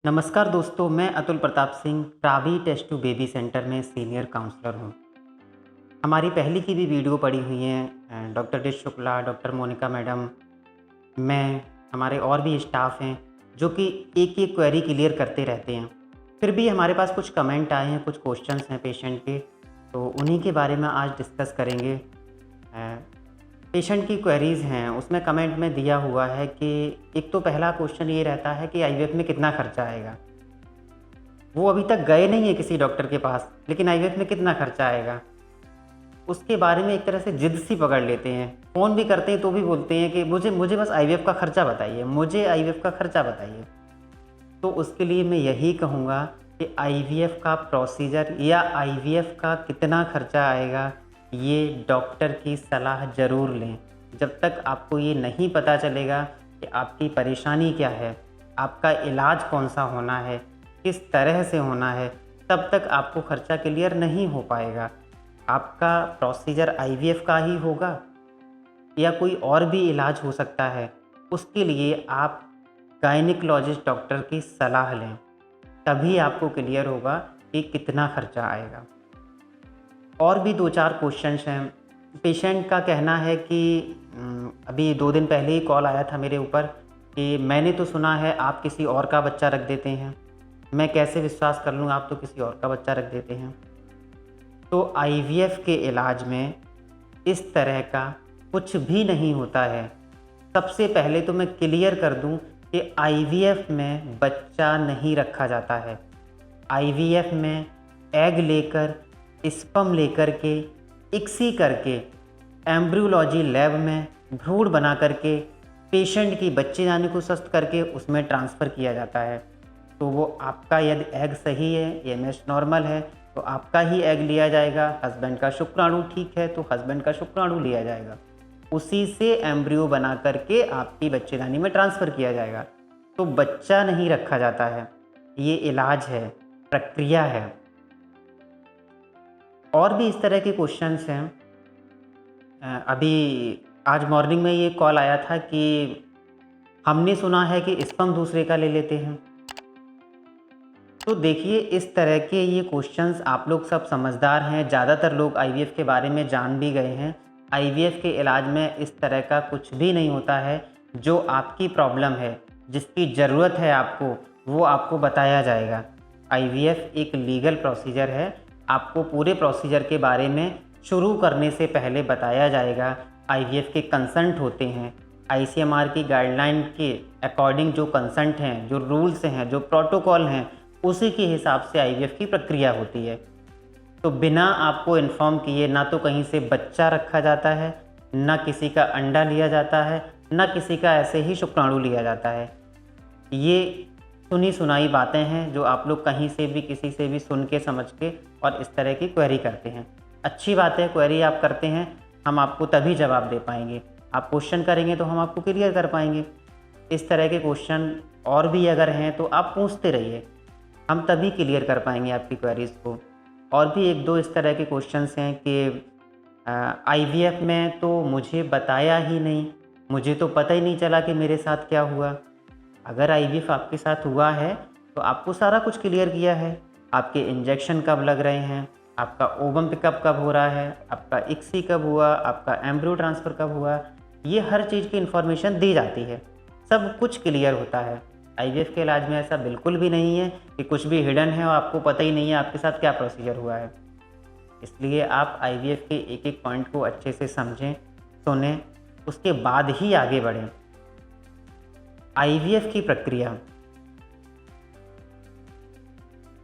नमस्कार दोस्तों, मैं अतुल प्रताप सिंह प्रावी टेस्ट टू बेबी सेंटर में सीनियर काउंसलर हूँ। हमारी पहले की भी वीडियो पड़ी हुई हैं, doctor D Shukla, doctor Monika madam, मैं, हमारे और भी स्टाफ हैं जो कि एक-एक क्वेरी क्लियर करते रहते हैं। फिर भी हमारे पास कुछ कमेंट आए हैं, कुछ क्वेश्चंस हैं पेशेंट के, तो उन्हीं के बारे में आज डिस्कस करेंगे। पेशेंट की क्वेरीज़ हैं, उसमें कमेंट में दिया हुआ है कि एक तो पहला क्वेश्चन ये रहता है कि आईवीएफ में कितना खर्चा आएगा। वो अभी तक गए नहीं है किसी डॉक्टर के पास, लेकिन आईवीएफ में कितना खर्चा आएगा, उसके बारे में एक तरह से ज़िद सी पकड़ लेते हैं। फ़ोन भी करते हैं तो भी बोलते हैं कि मुझे मुझे बस आईवीएफ का खर्चा बताइए, मुझे आईवीएफ का खर्चा बताइए। तो उसके लिए मैं यही कहूँगा कि आईवीएफ का प्रोसीजर या आईवीएफ का कितना खर्चा आएगा, ये डॉक्टर की सलाह ज़रूर लें। जब तक आपको ये नहीं पता चलेगा कि आपकी परेशानी क्या है, आपका इलाज कौन-सा होना है, किस तरह से होना है, तब तक आपको खर्चा क्लियर नहीं हो पाएगा। आपका प्रोसीजर आईवीएफ का ही होगा या कोई और भी इलाज हो सकता है, उसके लिए आप गायनेकोलॉजिस्ट डॉक्टर की सलाह लें, तभी आपको क्लियर होगा कि कितना खर्चा आएगा। और भी 2-4 क्वेश्चंस हैं। पेशेंट का कहना है कि अभी 2 दिन पहले ही कॉल आया था मेरे ऊपर कि मैंने तो सुना है आप किसी और का बच्चा रख देते हैं। मैं कैसे विश्वास कर लूँ, आप तो किसी और का बच्चा रख देते हैं। तो आईवीएफ के इलाज में इस तरह का कुछ भी नहीं होता है। सबसे पहले तो मैं क्लियर कर दूं कि आईवीएफ में बच्चा नहीं रखा जाता है। आईवीएफ में एग लेकर, स्पर्म लेकर के, इक्सी करके, एम्ब्रियोलॉजी लैब में भ्रूण बना करके, पेशेंट की बच्चेदानी को स्वस्थ करके उसमें ट्रांसफ़र किया जाता है। तो वो आपका यदि एग सही है, एएमएस नॉर्मल है, तो आपका ही एग लिया जाएगा। हस्बैंड का शुक्राणु ठीक है तो हस्बैंड का शुक्राणु लिया जाएगा। उसी से एम्ब्रियो बना करके आपकी बच्चेदानी में ट्रांसफ़र किया जाएगा। तो बच्चा नहीं रखा जाता है, ये इलाज है, प्रक्रिया है। और भी इस तरह के क्वेश्चंस हैं। अभी आज मॉर्निंग में ये कॉल आया था कि हमने सुना है कि स्पर्म दूसरे का ले लेते हैं। तो देखिए, इस तरह के ये क्वेश्चंस, आप लोग सब समझदार हैं, ज़्यादातर लोग आईवीएफ के बारे में जान भी गए हैं। आईवीएफ के इलाज में इस तरह का कुछ भी नहीं होता है। जो आपकी प्रॉब्लम है, जिसकी ज़रूरत है आपको, वो आपको बताया जाएगा। आईवीएफ एक लीगल प्रोसीजर है। आपको पूरे प्रोसीजर के बारे में शुरू करने से पहले बताया जाएगा। आईवीएफ के कंसेंट होते हैं, आईसीएमआर की गाइडलाइन के अकॉर्डिंग जो कंसेंट हैं, जो रूल्स हैं, जो प्रोटोकॉल हैं, उसी के हिसाब से आईवीएफ की प्रक्रिया होती है। तो बिना आपको इन्फॉर्म किए ना तो कहीं से बच्चा रखा जाता है, ना किसी का अंडा लिया जाता है, ना किसी का ऐसे ही शुक्राणु लिया जाता है। ये सुनी सुनाई बातें हैं जो आप लोग कहीं से भी किसी से भी सुन के समझ के और इस तरह की क्वेरी करते हैं। अच्छी बात है, क्वेरी आप करते हैं, हम आपको तभी जवाब दे पाएंगे। आप क्वेश्चन करेंगे तो हम आपको क्लियर कर पाएंगे। इस तरह के क्वेश्चन और भी अगर हैं तो आप पूछते रहिए, हम तभी क्लियर कर पाएंगे आपकी क्वेरीज़ को। और भी 1-2 इस तरह के क्वेश्चंस हैं कि आईवीएफ में तो मुझे बताया ही नहीं, मुझे तो पता ही नहीं चला कि मेरे साथ क्या हुआ। अगर आईवीएफ आपके साथ हुआ है तो आपको सारा कुछ क्लियर किया है। आपके इंजेक्शन कब लग रहे हैं, आपका ओवम पिकअप कब हो रहा है, आपका इक्सी कब हुआ, आपका एम्ब्रियो ट्रांसफ़र कब हुआ, ये हर चीज़ की इन्फॉर्मेशन दी जाती है। सब कुछ क्लियर होता है। आईवीएफ के इलाज में ऐसा बिल्कुल भी नहीं है कि कुछ भी हिडन है और आपको पता ही नहीं है आपके साथ क्या प्रोसीजर हुआ है। इसलिए आप आईवीएफ के एक-एक पॉइंट को अच्छे से समझें, सुनें, उसके बाद ही आगे बढ़ें। आईवीएफ की प्रक्रिया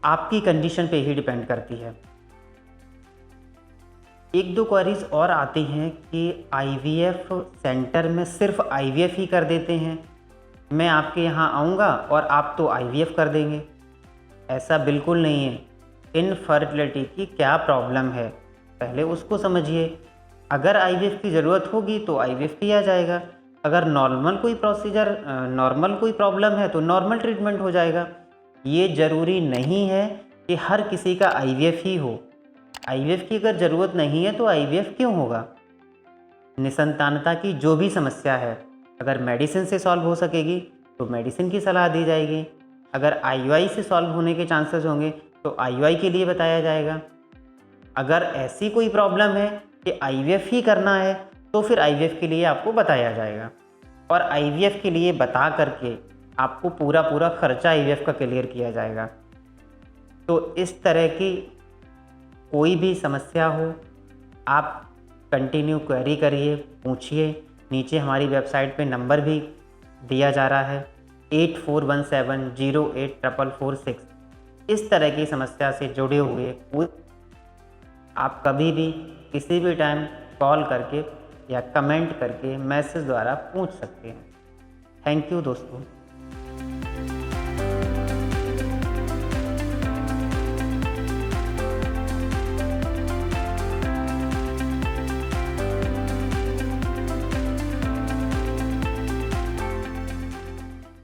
आपकी कंडीशन पे ही डिपेंड करती है। 1-2 क्वेरीज और आती हैं कि आईवीएफ सेंटर में सिर्फ आईवीएफ ही कर देते हैं, मैं आपके यहाँ आऊँगा और आप तो आईवीएफ कर देंगे। ऐसा बिल्कुल नहीं है। इनफर्टिलिटी की क्या प्रॉब्लम है, पहले उसको समझिए। अगर आईवीएफ की ज़रूरत होगी तो आईवीएफ किया जाएगा। अगर नॉर्मल कोई प्रोसीजर, नॉर्मल कोई प्रॉब्लम है तो नॉर्मल ट्रीटमेंट हो जाएगा। ये ज़रूरी नहीं है कि हर किसी का आईवीएफ ही हो। आईवीएफ की अगर ज़रूरत नहीं है तो आईवीएफ क्यों होगा? निसंतानता की जो भी समस्या है, अगर मेडिसिन से सॉल्व हो सकेगी तो मेडिसिन की सलाह दी जाएगी। अगर IUI से सॉल्व होने के चांसेस होंगे तो IUI के लिए बताया जाएगा। अगर ऐसी कोई प्रॉब्लम है कि IVF ही करना है तो फिर IVF के लिए आपको बताया जाएगा, और IVF के लिए बता करके आपको पूरा खर्चा IVF का क्लियर किया जाएगा। तो इस तरह की कोई भी समस्या हो, आप कंटिन्यू क्वेरी करिए, पूछिए। नीचे हमारी वेबसाइट पे नंबर भी दिया जा रहा है 8417084446। इस तरह की समस्या से जुड़े हुए आप कभी भी किसी भी टाइम कॉल करके या कमेंट करके मैसेज द्वारा पूछ सकते हैं। थैंक यू दोस्तों।